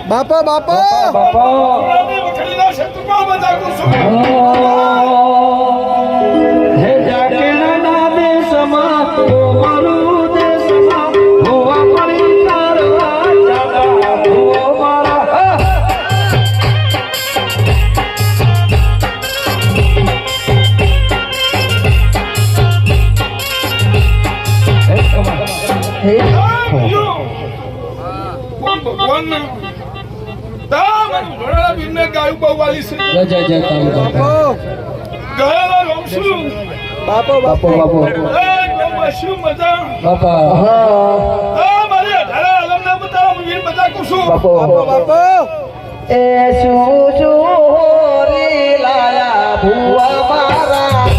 બાપા બાપા હે જાગેના નાદે સમા મારું દેશમાં હોવા પડી તારવા ચાલા હોવા મારા એ શું લાયા ભુવા મારા